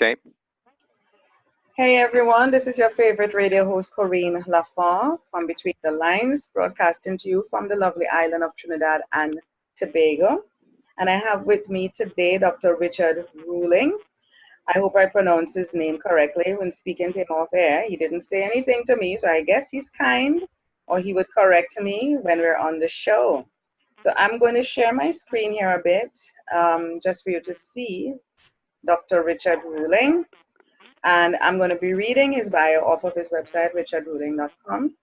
Okay. Hey everyone, this is your favorite radio host, Corinne Lafont from Between the Lines, broadcasting to you from the lovely island of Trinidad and Tobago. And I have with me today Dr. Richard Ruhling. I hope I pronounced his name correctly when speaking to him off air. He didn't say anything to me, so I guess he's kind, or he would correct me when we're on the show. So I'm going to share my screen here a bit, just for you to see Dr. Richard Ruhling. And I'm going to be reading his bio off of his website, richardruhling.com.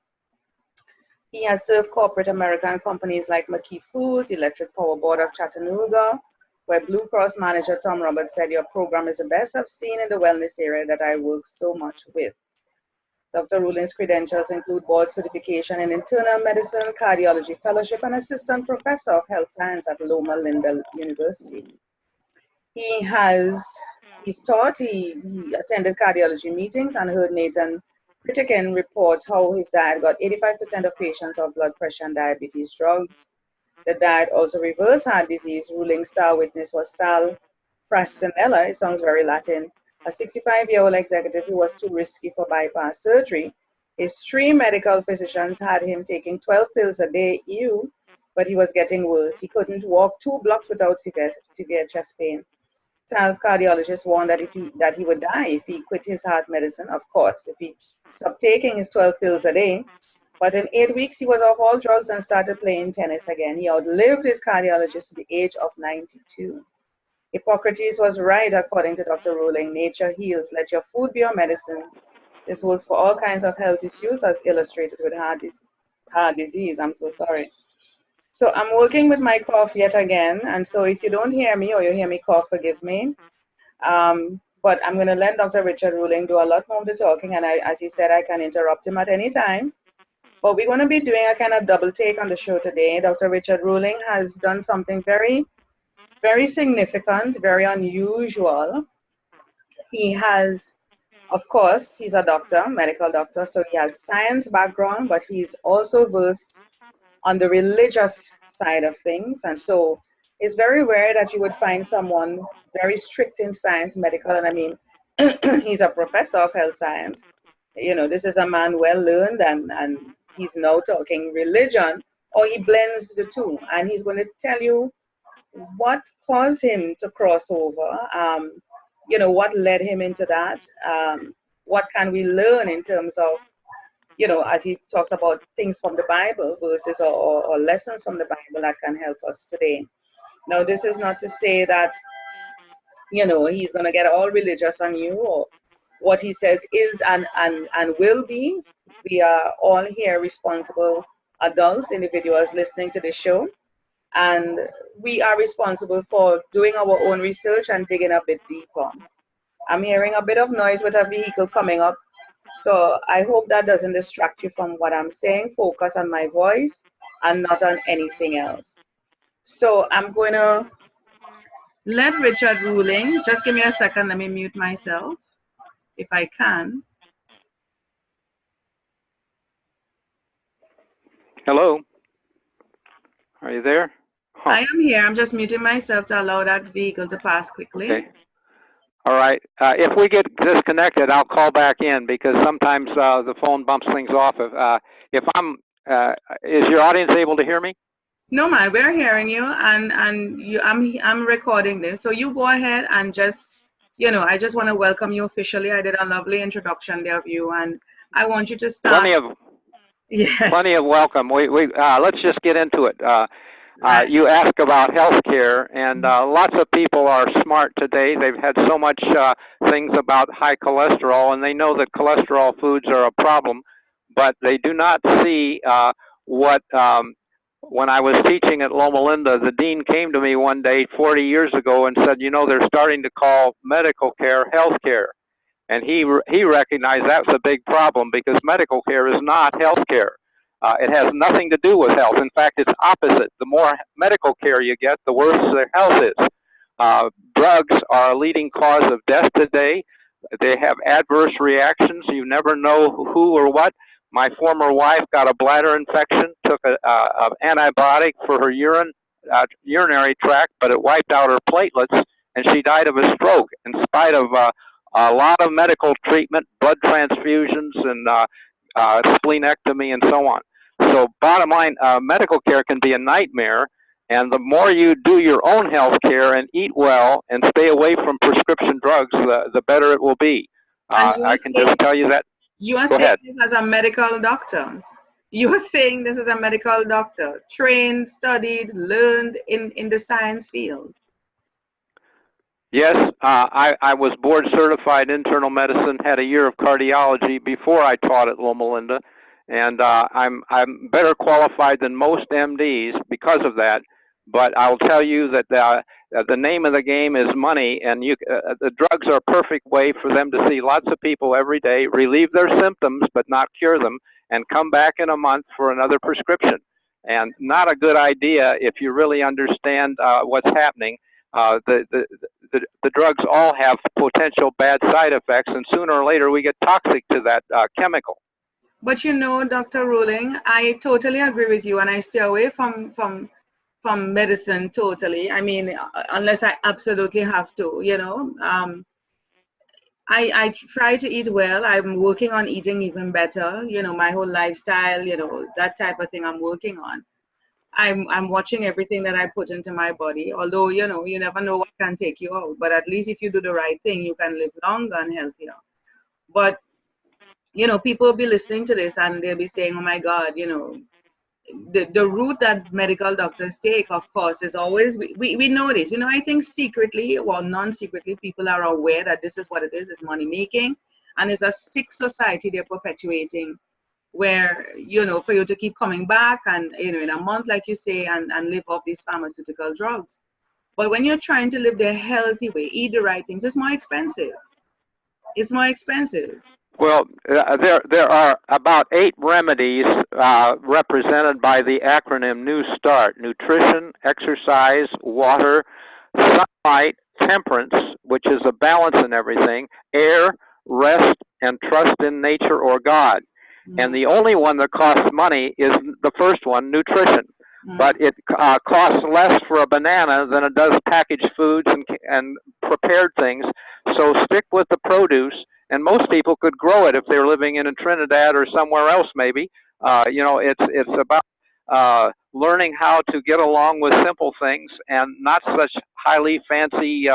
He has served corporate American companies like McKee Foods, Electric Power Board of Chattanooga, where Blue Cross manager Tom Roberts said, "Your program is the best I've seen in the wellness area that I work so much with." Dr. Ruhling's credentials include board certification in internal medicine, cardiology fellowship, and assistant professor of health science at Loma Linda University. He's taught, he attended cardiology meetings and heard Nathan Pritikin report how his diet got 85% of patients off blood pressure and diabetes drugs. The diet also reversed heart disease. Ruhling's star witness was Sal Frascanella, it sounds very Latin, a 65-year-old executive who was too risky for bypass surgery. His three medical physicians had him taking 12 pills a day, but he was getting worse. He couldn't walk 2 blocks without severe chest pain. Sal's cardiologist warned that he would die if he quit his heart medicine, of course, if he stopped taking his 12 pills a day. But in 8 weeks, he was off all drugs and started playing tennis again. He outlived his cardiologist to the age of 92. Hippocrates was right, according to Dr. Ruhling. Nature heals. Let your food be your medicine. This works for all kinds of health issues, as illustrated with heart disease. I'm so sorry. So I'm working with my cough yet again, and so if you don't hear me or you hear me cough, forgive me. But I'm going to let Dr. Richard Ruhling do a lot more of the talking, and as he said, I can interrupt him at any time. But we're going to be doing a kind of double take on the show today. Dr. Richard Ruhling has done something very, very significant, very unusual. He has, of course, he's a doctor, medical doctor, so he has science background, but he's also versed on the religious side of things. And so it's very rare that you would find someone very strict in science, medical, and I mean, he's a professor of health science. You know, this is a man well learned, and he's now talking religion, or he blends the two. And he's going to tell you what caused him to cross over, you know, what led him into that, what can we learn in terms of, you know, as he talks about things from the Bible, verses or lessons from the Bible that can help us today. Now, this is not to say that, you know, he's going to get all religious on you, or what he says is and will be. We are all here responsible adults, individuals listening to the show, and we are responsible for doing our own research and digging a bit deeper. I'm hearing a bit of noise with a vehicle coming up, so I hope that doesn't distract you from what I'm saying. Focus on my voice and not on anything else. So I'm going to let Richard Ruhling, just give me a second, let me mute myself if I can. Hello. Are you there? Huh. I am here. I'm just muting myself to allow that vehicle to pass quickly. Okay. All right. If we get disconnected, I'll call back in because sometimes the phone bumps things off. If I'm, is your audience able to hear me? No, man, we're hearing you, and I'm recording this. So you go ahead and just, you know, I just want to welcome you officially. I did a lovely introduction there of you, and I want you to start. Plenty of welcome. Let's just get into it. Right. You ask about healthcare, and lots of people are smart today. They've had so much things about high cholesterol, and they know that cholesterol foods are a problem, but they do not see what, when I was teaching at Loma Linda, the dean came to me one day 40 years ago and said, you know, they're starting to call medical care health care. And he recognized that's a big problem because medical care is not health care. It has nothing to do with health. In fact, it's opposite. The more medical care you get, the worse their health is. Drugs are a leading cause of death today. They have adverse reactions. You never know who or what. My former wife got a bladder infection, took an antibiotic for her urinary tract, but it wiped out her platelets, and she died of a stroke in spite of a lot of medical treatment, blood transfusions, and splenectomy, and so on. So bottom line, medical care can be a nightmare, and the more you do your own health care and eat well and stay away from prescription drugs, the better it will be. And you are I can just tell you that. you are Go saying ahead. this as a medical doctor. You are saying this as a medical doctor, trained, studied, learned in the science field. Yes, I was board certified internal medicine, had a year of cardiology before I taught at Loma Linda, and I'm better qualified than most MDs because of that. But I'll tell you that the name of the game is money, and the drugs are a perfect way for them to see lots of people every day, relieve their symptoms but not cure them, and come back in a month for another prescription. And not a good idea if you really understand what's happening. The drugs all have potential bad side effects, and sooner or later we get toxic to that chemical. But you know, Dr. Ruhling, I totally agree with you, and I stay away from medicine totally. I mean, unless I absolutely have to, you know. I try to eat well. I'm working on eating even better. You know, my whole lifestyle, you know, that type of thing I'm working on. I'm watching everything that I put into my body. Although, you know, you never know what can take you out. But at least if you do the right thing, you can live longer and healthier. But, you know, people will be listening to this and they'll be saying, oh my God, you know, the route that medical doctors take, of course, is always, we know this. You know, I think secretly or non-secretly, people are aware that this is what it is. It's money making. And it's a sick society they're perpetuating where, you know, for you to keep coming back and, you know, in a month, like you say, and live off these pharmaceutical drugs. But when you're trying to live the healthy way, eat the right things, it's more expensive. It's more expensive. Well, there are about 8 remedies represented by the acronym New Start: nutrition, exercise, water, sunlight, temperance, which is a balance in everything, air, rest, and trust in nature or God. And the only one that costs money is the first one, nutrition. But it costs less for a banana than it does packaged foods and prepared things. So stick with the produce, and most people could grow it if they were living in Trinidad or somewhere else maybe. You know, it's about learning how to get along with simple things and not such highly fancy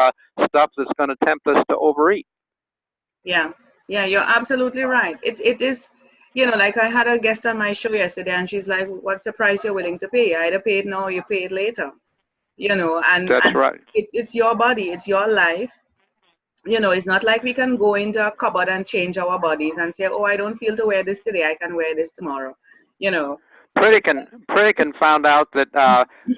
stuff that's going to tempt us to overeat. Yeah, yeah, you're absolutely right. It is, you know, like I had a guest on my show yesterday, and she's like, "What's the price you're willing to pay? You either pay it now or you pay it later." You know, That's right. It's your body, it's your life. You know, it's not like we can go into a cupboard and change our bodies and say, "Oh, I don't feel to wear this today. I can wear this tomorrow." You know. Pritikin found out that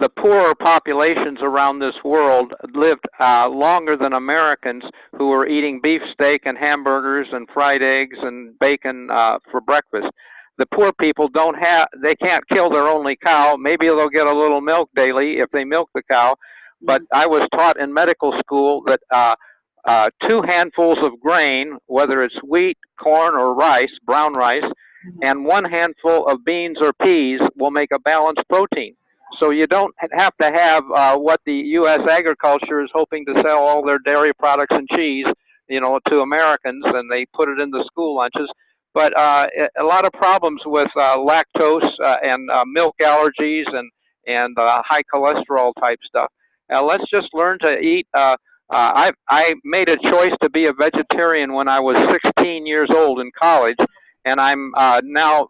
the poorer populations around this world lived longer than Americans who were eating beefsteak and hamburgers and fried eggs and bacon for breakfast. The poor people they can't kill their only cow. Maybe they'll get a little milk daily if they milk the cow. But I was taught in medical school that 2 handfuls of grain, whether it's wheat, corn, or rice, brown rice, and 1 handful of beans or peas will make a balanced protein. So you don't have to have what the U.S. agriculture is hoping to sell all their dairy products and cheese, you know, to Americans, and they put it in the school lunches. But a lot of problems with lactose and milk allergies and high cholesterol type stuff. Let's just learn to eat. I made a choice to be a vegetarian when I was 16 years old in college, and I'm now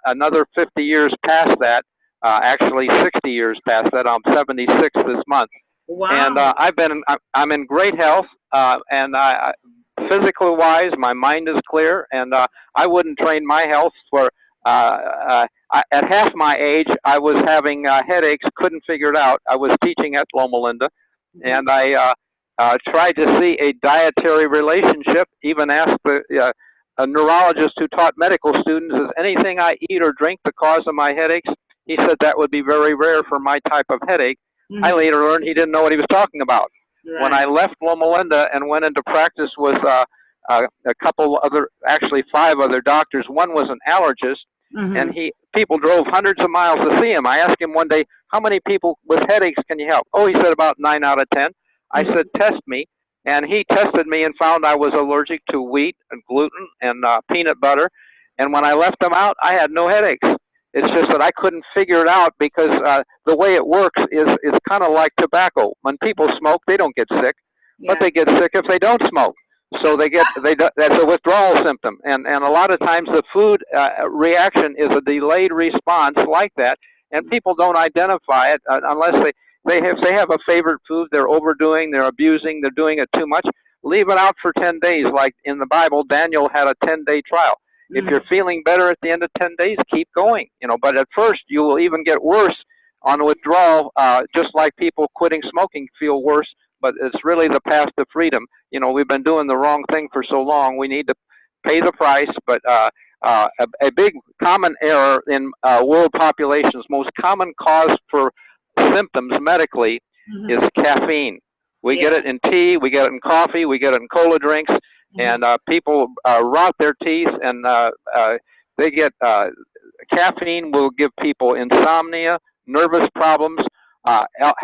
another 50 years past that. Actually, 60 years past that. I'm 76 this month. Wow. And I'm in great health, and physically wise, my mind is clear, and I wouldn't trade my health for. At half my age, I was having headaches, couldn't figure it out. I was teaching at Loma Linda, and I tried to see a dietary relationship. Even asked a neurologist who taught medical students, "Is anything I eat or drink the cause of my headaches?" He said that would be very rare for my type of headache. I later learned he didn't know what he was talking about. Right. When I left Loma Linda and went into practice with a couple other, actually 5 other doctors. One was an allergist, and people drove hundreds of miles to see him. I asked him one day, "How many people with headaches can you help?" "Oh," he said, "about 9 out of 10. I said, "Test me." and he tested me and found I was allergic to wheat and gluten and peanut butter. And when I left them out, I had no headaches. It's just that I couldn't figure it out because the way it works is kind of like tobacco. When people smoke, they don't get sick, but they get sick if they don't smoke. So that's a withdrawal symptom, and a lot of times the food reaction is a delayed response like that, and people don't identify it unless they have a favorite food they're overdoing, they're abusing, they're doing it too much. Leave it out for 10 days, like in the Bible, Daniel had a 10-day trial. If you're feeling better at the end of 10 days, keep going. But at first you will even get worse on withdrawal, just like people quitting smoking feel worse. But it's really the path to freedom. We've been doing the wrong thing for so long. We need to pay the price. But a big common error in world populations, most common cause for symptoms medically is caffeine. We get it in tea, we get it in coffee, we get it in cola drinks, and people rot their teeth, and they get caffeine will give people insomnia, nervous problems,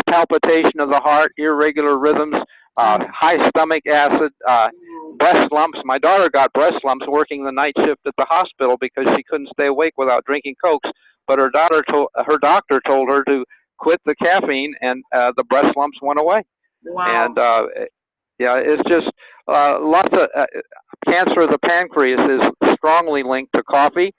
palpitation of the heart, irregular rhythms, high stomach acid, breast lumps. My daughter got breast lumps working the night shift at the hospital because she couldn't stay awake without drinking Cokes. But her doctor told her to quit the caffeine, and the breast lumps went away. Wow. And it's just lots of cancer of the pancreas is strongly linked to coffee.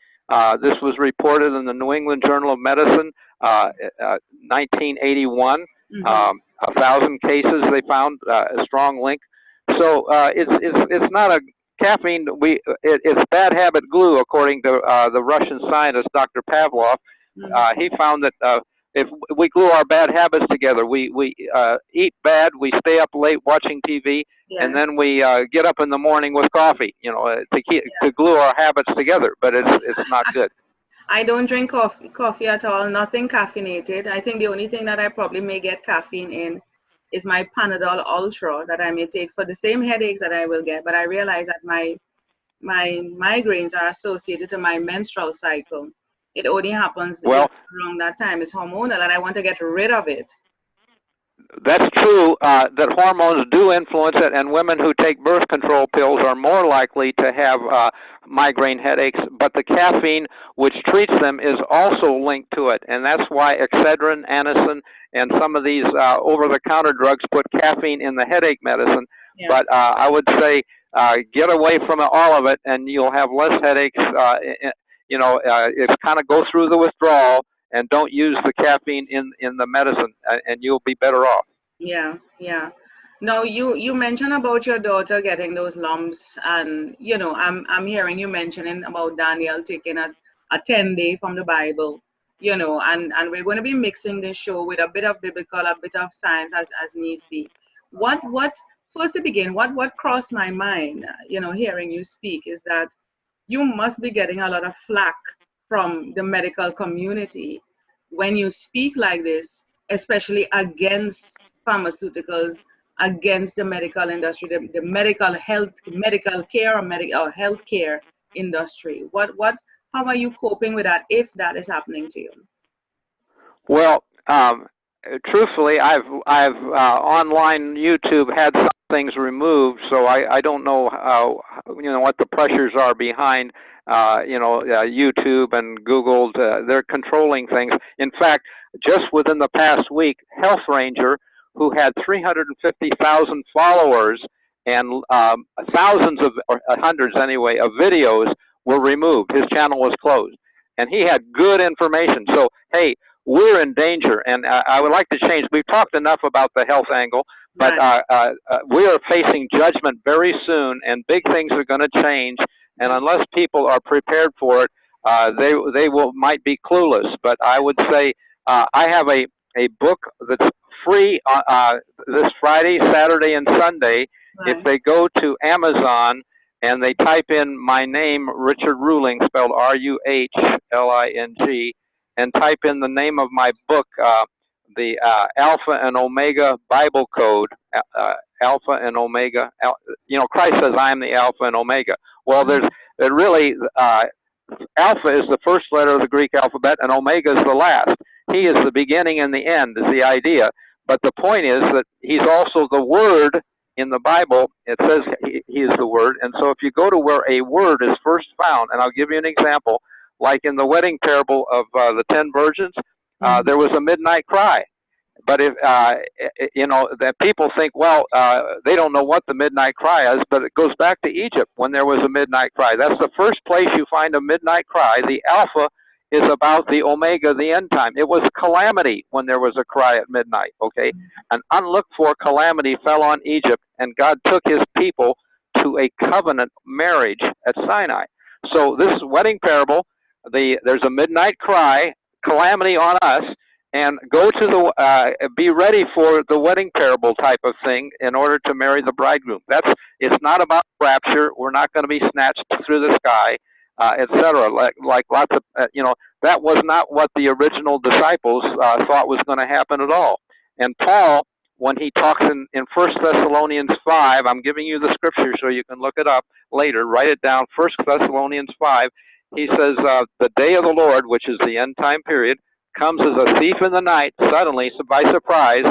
This was reported in the New England Journal of Medicine, 1981. 1,000 cases they found a strong link. So it's not a caffeine. It's bad habit glue, according to the Russian scientist Dr. Pavlov. He found that if we glue our bad habits together, we eat bad, we stay up late watching TV, and then we get up in the morning with coffee, to glue our habits together. But it's not good. I don't drink coffee at all, nothing caffeinated. I think the only thing that I probably may get caffeine in is my Panadol Ultra that I may take for the same headaches that I will get. But I realize that my migraines are associated to my menstrual cycle. It only happens around that time. It's hormonal, and I want to get rid of it. That's true, that hormones do influence it, and women who take birth control pills are more likely to have migraine headaches, but the caffeine, which treats them, is also linked to it, and that's why Excedrin, Anacin, and some of these over-the-counter drugs put caffeine in the headache medicine. But I would say get away from all of it, and you'll have less headaches. It's kind of go through the withdrawal, and don't use the caffeine in the medicine, and you'll be better off. Yeah. Now you mentioned about your daughter getting those lumps, and I'm hearing you mentioning about Daniel taking a 10-day from the Bible, and we're going to be mixing this show with a bit of biblical, a bit of science as needs be. What first to begin, what crossed my mind, hearing you speak, is that you must be getting a lot of flack from the medical community when you speak like this, especially against pharmaceuticals, against the medical industry, the medical care or healthcare industry. How are you coping with that, if that is happening to you? Well, truthfully, I've online YouTube had some things removed, so I don't know how, what the pressures are behind YouTube and Google. They're controlling things. In fact, just within the past week, Health Ranger, who had 350,000 followers and thousands or hundreds anyway of videos, were removed. His channel was closed, and he had good information. So hey, we're in danger, and I would like to change. We've talked enough about the health angle, but we are facing judgment very soon, and big things are going to change. And unless people are prepared for it, they might be clueless. But I would say I have a book that's free this Friday, Saturday, and Sunday. If they go to Amazon and they type in my name, Richard Ruhling, spelled Ruhling, and type in the name of my book, the Alpha and Omega Bible Code, Alpha and Omega. Christ says, I am the Alpha and Omega. Well, Alpha is the first letter of the Greek alphabet, and Omega is the last. He is the beginning and the end, is the idea. But the point is that he's also the Word in the Bible, it says he is the Word. And so if you go to where a word is first found, and I'll give you an example, like in the wedding parable of the 10 virgins, there was a midnight cry. But if that people think, well, they don't know what the midnight cry is, but it goes back to Egypt when there was a midnight cry. That's the first place you find a midnight cry. The Alpha is about the Omega, the end time. It was calamity when there was a cry at midnight. Okay, an unlooked for calamity fell on Egypt, and God took His people to a covenant marriage at Sinai. So this wedding parable, there's a midnight cry, calamity on us. And go to be ready for the wedding parable type of thing in order to marry the bridegroom. It's not about rapture. We're not going to be snatched through the sky, etc. Like lots of, that was not what the original disciples thought was going to happen at all. And Paul, when he talks in 1 Thessalonians 5, I'm giving you the scripture so you can look it up later, write it down, 1 Thessalonians 5, he says, the day of the Lord, which is the end time period, comes as a thief in the night, suddenly, by surprise.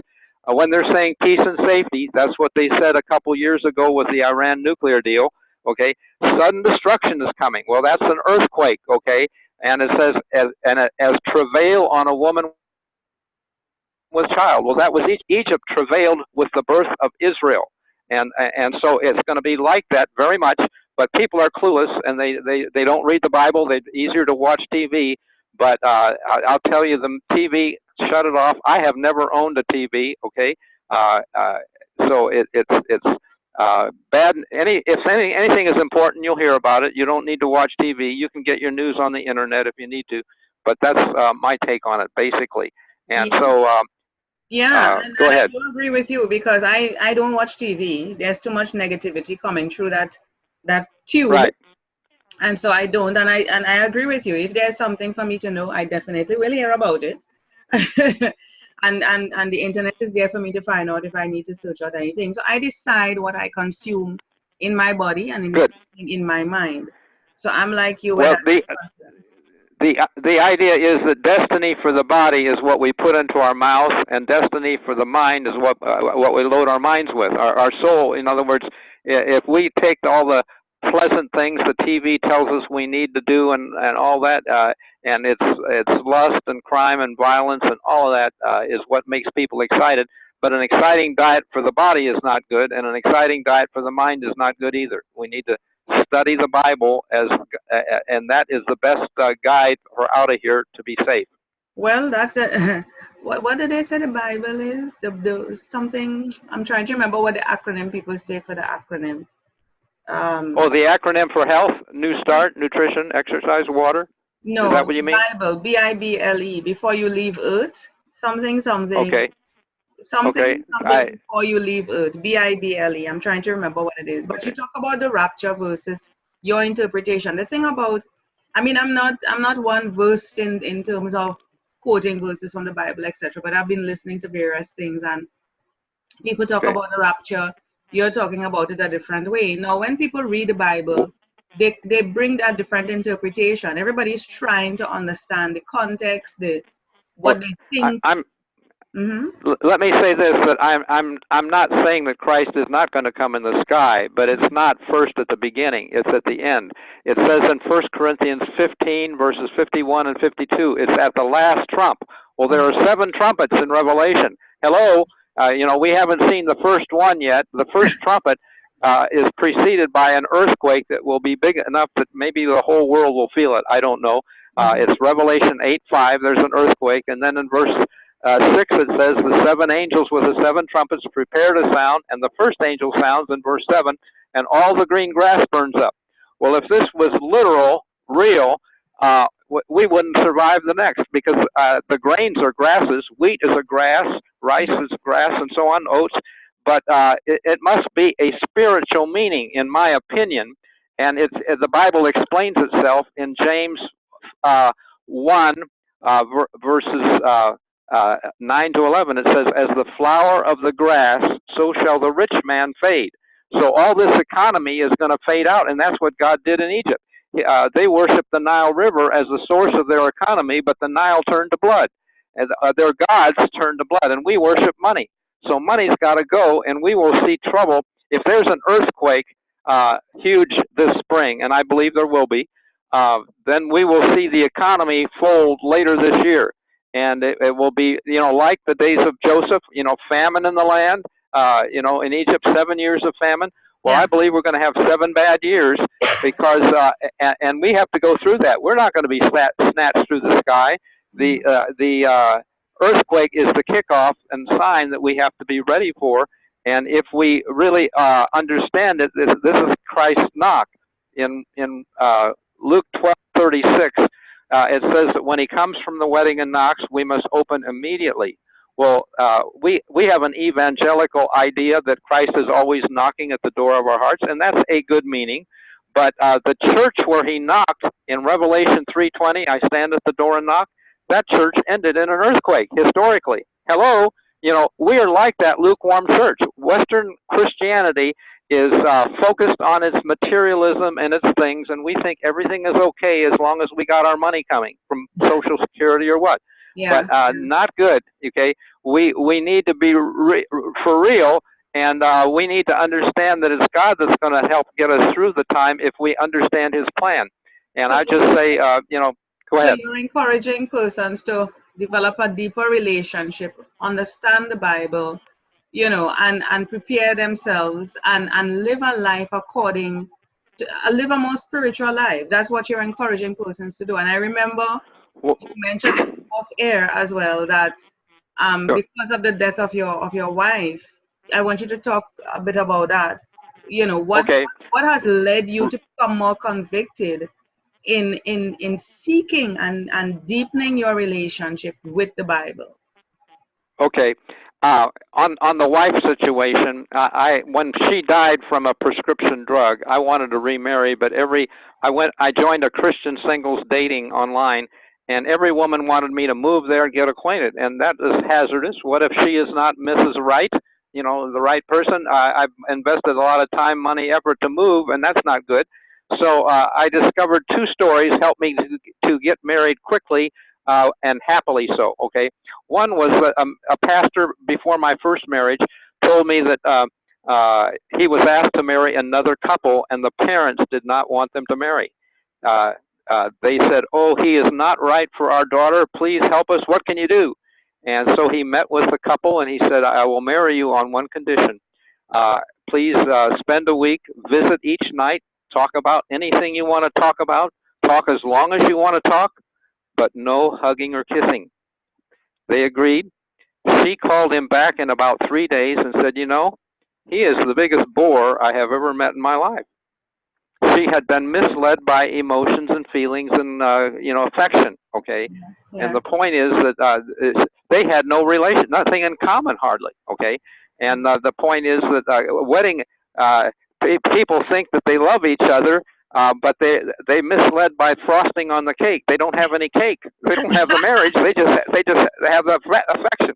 When they're saying peace and safety, that's what they said a couple years ago with the Iran nuclear deal, okay? Sudden destruction is coming. Well, that's an earthquake, okay? And it says, as travail on a woman with child. Well, that was Egypt travailed with the birth of Israel. And so it's going to be like that very much, but people are clueless, and they don't read the Bible. They're easier to watch TV. But I'll tell you, the TV, shut it off. I have never owned a TV. Okay, so it's bad. If anything is important, you'll hear about it. You don't need to watch TV. You can get your news on the internet if you need to. But that's my take on it, basically. And so, go ahead. I do agree with you because I don't watch TV. There's too much negativity coming through that tube. Right. And so I don't, and I agree with you. If there's something for me to know, I definitely will hear about it. and the internet is there for me to find out if I need to search out anything. So I decide what I consume in my body and in my mind. So I'm like you. Well, the idea is that destiny for the body is what we put into our mouth, and destiny for the mind is what we load our minds with. Our soul, in other words, if we take all the pleasant things the TV tells us we need to do and all that, and it's lust and crime and violence and all of that is what makes people excited. But an exciting diet for the body is not good, and an exciting diet for the mind is not good either. We need to study the Bible and that is the best guide for out of here to be safe. Well, that's it. What did they say the Bible is? The something, I'm trying to remember what the acronym people say for the acronym. The acronym for health, New Start, nutrition, exercise, water? No, is that what you mean? Bible, Bible, before you leave Earth, something. Okay. Something before you leave Earth, Bible. I'm trying to remember what it is. But you talk about the rapture versus your interpretation. The thing about, I'm not one versed in terms of quoting verses from the Bible, etc. But I've been listening to various things, and people talk about the rapture. You're talking about it a different way. Now, when people read the Bible, they bring that different interpretation. Everybody's trying to understand the context, what they think. Let me say this: that I'm not saying that Christ is not going to come in the sky, but it's not first at the beginning; it's at the end. It says in 1 Corinthians 15 verses 51 and 52, it's at the last trump. Well, there are 7 trumpets in Revelation. Hello. We haven't seen the first one yet. The first trumpet is preceded by an earthquake that will be big enough that maybe the whole world will feel it. I don't know. It's Revelation 8:5. There's an earthquake. And then in verse 6 it says, the 7 angels with the 7 trumpets prepare to sound. And the first angel sounds in verse 7, and all the green grass burns up. Well, if this was literal, real, we wouldn't survive the next, because the grains are grasses. Wheat is a grass, rice is grass, and so on, oats. But it must be a spiritual meaning, in my opinion. And the Bible explains itself in James 1, verses 9 to 11. It says, as the flower of the grass, so shall the rich man fade. So all this economy is going to fade out, and that's what God did in Egypt. They worshiped the Nile River as the source of their economy, but the Nile turned to blood. And their gods turned to blood, and we worship money. So money's got to go, and we will see trouble. if there's an earthquake huge this spring, and I believe there will be, then we will see the economy fold later this year. And it will be, like the days of Joseph, famine in the land, in Egypt, 7 years of famine. Well, Yeah. I believe we're going to have 7 bad years because, and we have to go through that. We're not going to be snatched through the sky. The earthquake is the kickoff and sign that we have to be ready for. And if we really understand it, this is Christ's knock. In Luke 12:36, it says that when he comes from the wedding and knocks, we must open immediately. Well, we have an evangelical idea that Christ is always knocking at the door of our hearts, and that's a good meaning. But the church where he knocked in Revelation 3:20, I stand at the door and knock, that church ended in an earthquake, historically. Hello? We are like that lukewarm church. Western Christianity is focused on its materialism and its things, and we think everything is okay as long as we got our money coming from Social Security or what. Yeah. But not good, okay? We need to be for real, and we need to understand that it's God that's going to help get us through the time if we understand his plan. And I just say, go ahead. So you're encouraging persons to develop a deeper relationship, understand the Bible, and prepare themselves and live a life according to live a more spiritual life. That's what you're encouraging persons to do. And I remember you mentioned off air as well that Sure. because of the death of your wife, I want you to talk a bit about that. Okay. What has led you to become more convicted in seeking and deepening your relationship with the Bible? Okay. On the wife situation, when she died from a prescription drug, I wanted to remarry, but I joined a Christian singles dating online, and every woman wanted me to move there and get acquainted, and that is hazardous. What if she is not Mrs. Right? The right person? I've invested a lot of time, money, effort to move, and that's not good. So I discovered 2 stories helped me to get married quickly and happily so, okay? One was a pastor before my first marriage told me that he was asked to marry another couple, and the parents did not want them to marry. They said, "Oh, he is not right for our daughter. Please help us. What can you do?" And so he met with the couple, and he said, "I will marry you on one condition. Please spend a week, visit each night, talk about anything you want to talk about, talk as long as you want to talk, but no hugging or kissing." They agreed. She called him back in about 3 days and said, he is the biggest bore I have ever met in my life. She had been misled by emotions and feelings and, affection, okay? Yeah. And the point is that they had no relation, nothing in common hardly, okay? And the point is that wedding, people think that they love each other, but they misled by frosting on the cake. They don't have any cake. They don't have the marriage. They just have the affection.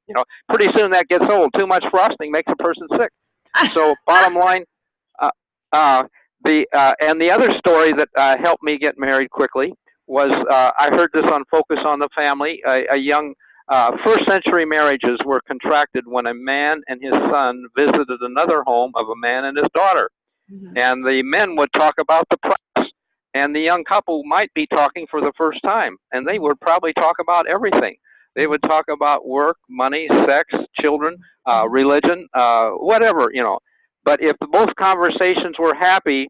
Pretty soon that gets old. Too much frosting makes a person sick. So bottom line, and the other story that helped me get married quickly was I heard this on Focus on the Family. A young first century marriages were contracted when a man and his son visited another home of a man and his daughter. Mm-hmm. And the men would talk about the price, and the young couple might be talking for the first time, and they would probably talk about everything. They would talk about work, money, sex, children, religion, whatever, But if both conversations were happy,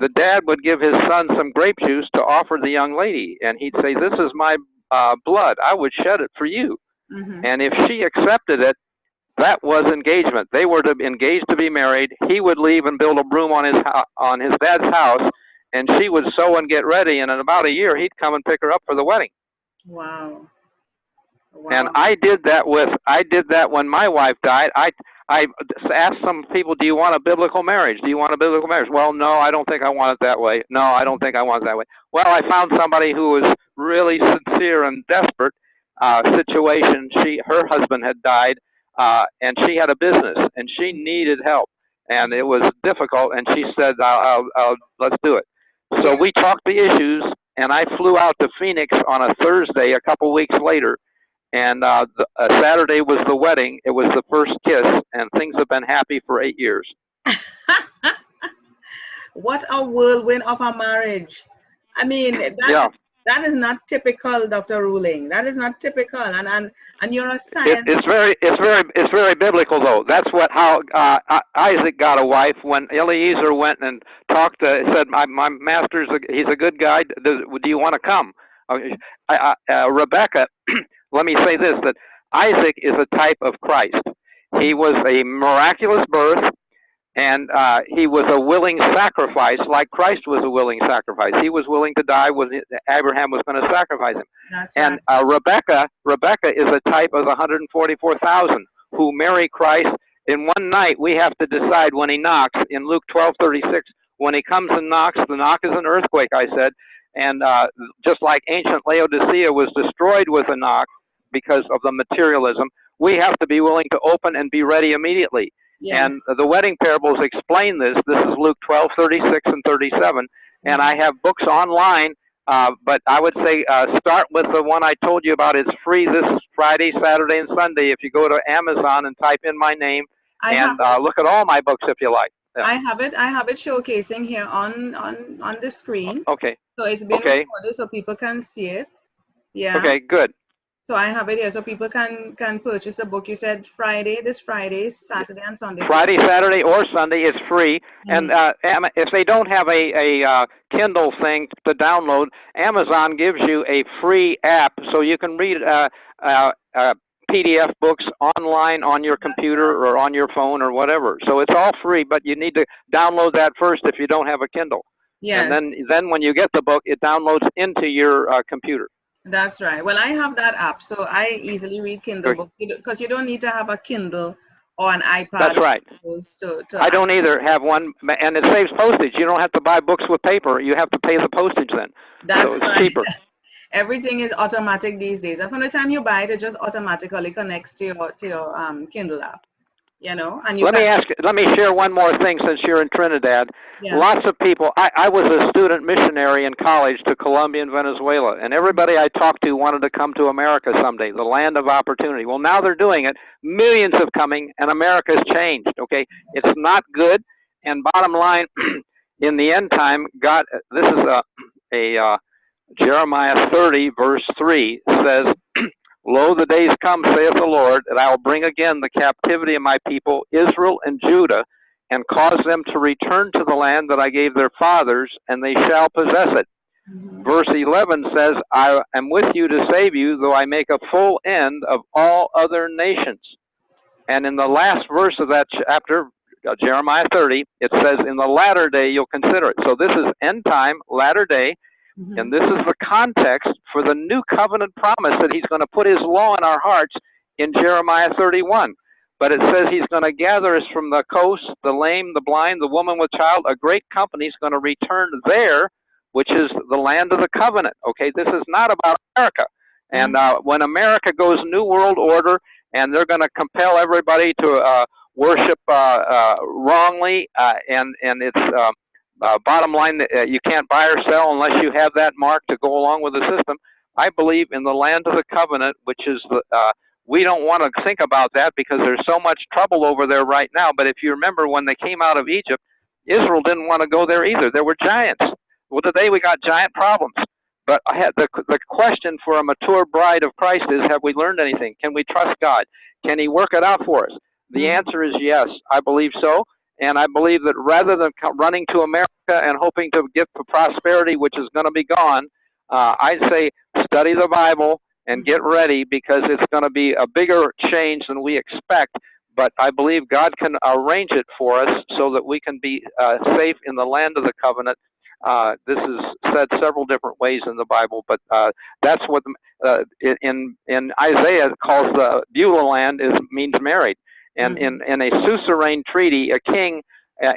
the dad would give his son some grape juice to offer the young lady, and he'd say, "This is my blood. I would shed it for you." Mm-hmm. And if she accepted it, that was engagement. They were engaged to be married. He would leave and build a room on his dad's house, and she would sew and get ready. And in about a year, he'd come and pick her up for the wedding. Wow. And I did that when my wife died. I asked some people, "Do you want a biblical marriage? Do you want a biblical marriage?" "Well, no, I don't think I want it that way." "No, I don't think I want it that way." Well, I found somebody who was really sincere and desperate situation. Her husband had died. And she had a business, and she needed help, and it was difficult. And she said, "Let's do it." So we talked the issues, and I flew out to Phoenix on a Thursday, a couple weeks later, and Saturday was the wedding. It was the first kiss, and things have been happy for 8 years. What a whirlwind of a marriage. I mean, Yeah. that is not typical, Dr. Ruhling. That is not typical. And you're a science. It's very biblical though. That's how Isaac got a wife when Eliezer went and talked to, said, my master's he's a good guy. Do you want to come? Rebecca, let me say this, that Isaac is a type of Christ. He was a miraculous birth, and he was a willing sacrifice, like Christ was a willing sacrifice. He was willing to die when Abraham was going to sacrifice him. That's and right. Rebecca is a type of 144,000 who marry Christ. In one night, we have to decide when he knocks. In Luke 12:36, when he comes and knocks, the knock is an earthquake, I said. And just like ancient Laodicea was destroyed with a knock because of the materialism, we have to be willing to open and be ready immediately. Yeah. And the wedding parables explain this. This is Luke 12:36 and 37. And I have books online, but I would say start with the one I told you about. It's free this Friday, Saturday, and Sunday. If you go to Amazon and type in my name and look at all my books if you like. Yeah. I have it showcasing here on the screen. Okay. So it's been recorded so people can see it. Yeah. Okay, good. So I have it here so people can purchase the book. You said this Friday, Saturday, and Sunday. Friday, Saturday, or Sunday is free. Mm-hmm. And if they don't have a Kindle thing to download, Amazon gives you a free app so you can read PDF books online on your computer or on your phone or whatever. So it's all free, but you need to download that first if you don't have a Kindle. Yeah. And then when you get the book, it downloads into your computer. That's right. Well, I have that app, so I easily read Kindle books because you don't need to have a Kindle or an iPad. That's right. I don't either have one, and it saves postage. You don't have to buy books with paper. You have to pay the postage then. That's so it's right. cheaper. Everything is automatic these days. And from the time you buy it, it just automatically connects to your Kindle app. You know, and let me share one more thing since you're in Trinidad. Yeah. Lots of people, I was a student missionary in college to Colombia and Venezuela, and everybody I talked to wanted to come to America someday, the land of opportunity. Well, now they're doing it. Millions have coming, and America's changed, okay? It's not good, and bottom line, in the end time, God, this is a Jeremiah 30, verse 3, says, Lo, the days come, saith the Lord, that I will bring again the captivity of my people, Israel and Judah, and cause them to return to the land that I gave their fathers, and they shall possess it. Mm-hmm. Verse 11 says, I am with you to save you, though I make a full end of all other nations. And in the last verse of that chapter, Jeremiah 30, it says, in the latter day you'll consider it. So this is end time, latter day. Mm-hmm. And this is the context for the new covenant promise that he's going to put his law in our hearts in Jeremiah 31. But it says he's going to gather us from the coast, the lame, the blind, the woman with child. A great company is going to return there, which is the land of the covenant. Okay, this is not about America. And when America goes New World Order and they're going to compel everybody to worship wrongly, and it's... bottom line, you can't buy or sell unless you have that mark to go along with the system. I believe in the land of the covenant, which is we don't want to think about that because there's so much trouble over there right now. But if you remember when they came out of Egypt, Israel didn't want to go there either. There were giants. Well, today we got giant problems. But the question for a mature bride of Christ is, have we learned anything? Can we trust God? Can he work it out for us? The answer is yes. I believe so. And I believe that rather than running to America and hoping to get the prosperity, which is going to be gone, I'd say study the Bible and get ready because it's going to be a bigger change than we expect. But I believe God can arrange it for us so that we can be safe in the land of the covenant. This is said several different ways in the Bible, but that's what in Isaiah it calls the Beulah land means married. And in a suzerain treaty, a king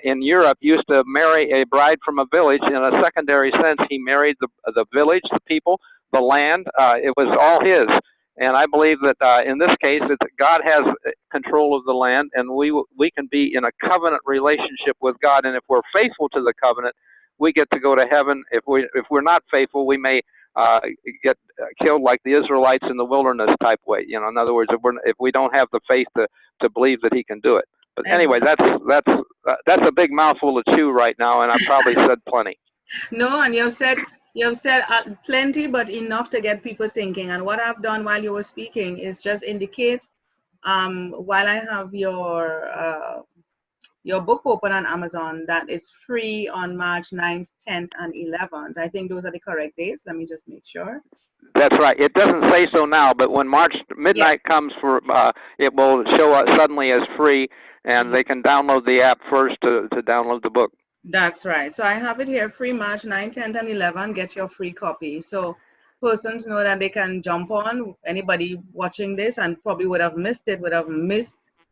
in Europe used to marry a bride from a village. In a secondary sense, he married the village, the people, the land. It was all his. And I believe that in this case, God has control of the land, and we can be in a covenant relationship with God. And if we're faithful to the covenant, we get to go to heaven. If we're not faithful, we may get killed like the Israelites in the wilderness type way. You know, in other words, if we don't have the faith to believe that he can do it. But anyway, that's a big mouthful to chew right now, and I probably said plenty. No, and you've said plenty, but enough to get people thinking. And what I've done while you were speaking is just indicate, while I have your book open on Amazon, that it's free on March 9th, 10th, and 11th. I think those are the correct dates. Let me just make sure. That's right. It doesn't say so now, but when March midnight comes, it will show up suddenly as free, and they can download the app first to download the book. That's right. So I have it here, free March 9, 10, and 11. Get your free copy. So persons know that they can jump on. Anybody watching this and probably would have missed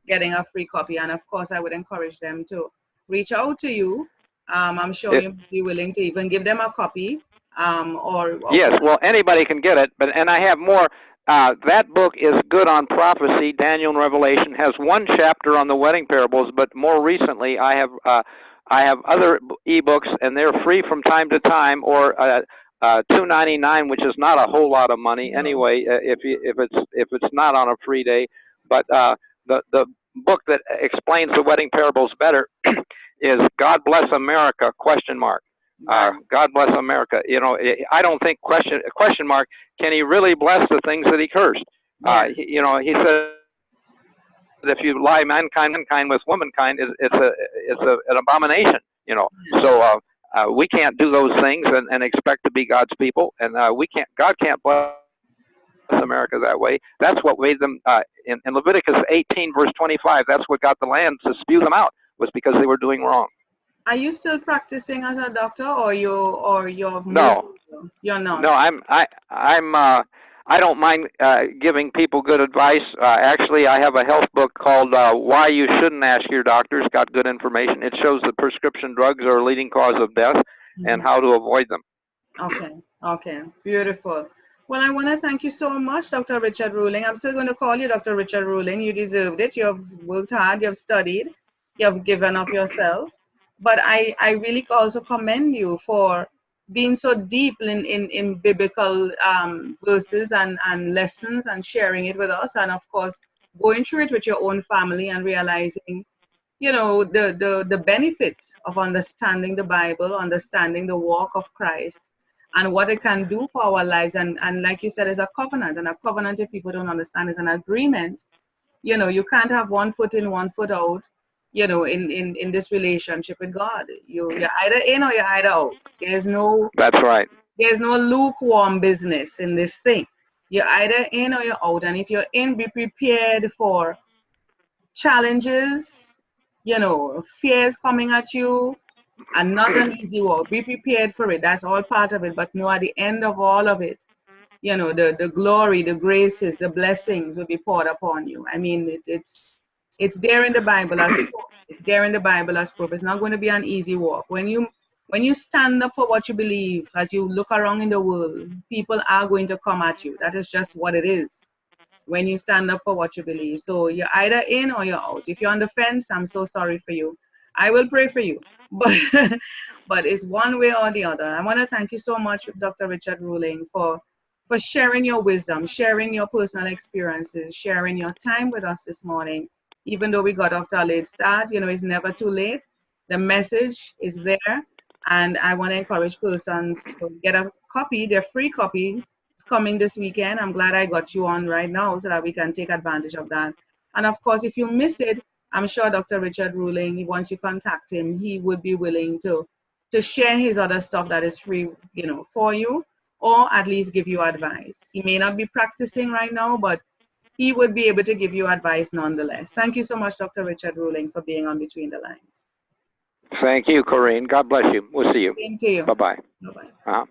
getting a free copy. And of course, I would encourage them to reach out to you. I'm sure you'd be willing to even give them a copy. Yes, well, anybody can get it. And I have more. That book is good on prophecy. Daniel and Revelation has one chapter on the wedding parables, but more recently I have other ebooks, and they're free from time to time, or $2.99, which is not a whole lot of money anyway. If it's not on a free day, but the book that explains the wedding parables better is "God Bless America?" ? God bless America. You know, I don't think question mark. Can He really bless the things that He cursed? He said, if you lie mankind with womankind, it's an abomination. You know, so we can't do those things and expect to be God's people, and God can't bless America that way. That's what made them in Leviticus 18 verse 25. That's what got the land to spew them out, was because they were doing wrong. Are you still practicing as a doctor, or you're no? You're not. No, I don't mind giving people good advice. Actually, I have a health book called "Why You Shouldn't Ask Your Doctor." It's got good information. It shows that prescription drugs are a leading cause of death and how to avoid them. Okay, beautiful. Well, I want to thank you so much, Dr. Richard Ruhling. I'm still going to call you Dr. Richard Ruhling. You deserved it. You have worked hard. You have studied. You have given of yourself. But I really also commend you for being so deep in biblical verses and lessons, and sharing it with us, and of course going through it with your own family and realizing, you know, the benefits of understanding the Bible, understanding the walk of Christ, and what it can do for our lives. And like you said, is a covenant, and a covenant, if people don't understand, is an agreement. You know, you can't have one foot in, one foot out, you know, in this relationship with God. You're either in or you're either out. That's right. There's no lukewarm business in this thing. You're either in or you're out. And if you're in, be prepared for challenges, you know, fears coming at you, and not an easy walk. Be prepared for it. That's all part of it. But no, at the end of all of it, you know, the glory, the graces, the blessings will be poured upon you. I mean, it's there in the Bible as proof. It's there in the Bible as proof. It's not going to be an easy walk. When you stand up for what you believe, as you look around in the world, people are going to come at you. That is just what it is. When you stand up for what you believe. So you're either in or you're out. If you're on the fence, I'm so sorry for you. I will pray for you. But it's one way or the other. I want to thank you so much, Dr. Richard Ruhling, for sharing your wisdom, sharing your personal experiences, sharing your time with us this morning. Even though we got off to a late start, you know, it's never too late. The message is there. And I want to encourage persons to get a copy, their free copy, coming this weekend. I'm glad I got you on right now so that we can take advantage of that. And of course, if you miss it, I'm sure Dr. Richard Ruhling, once you contact him, he would be willing to share his other stuff that is free, you know, for you, or at least give you advice. He may not be practicing right now, but he would be able to give you advice nonetheless. Thank you so much, Dr. Richard Ruhling, for being on Between the Lines. Thank you, Corinne. God bless you. We'll see you. Same to you. Bye-bye. Bye-bye.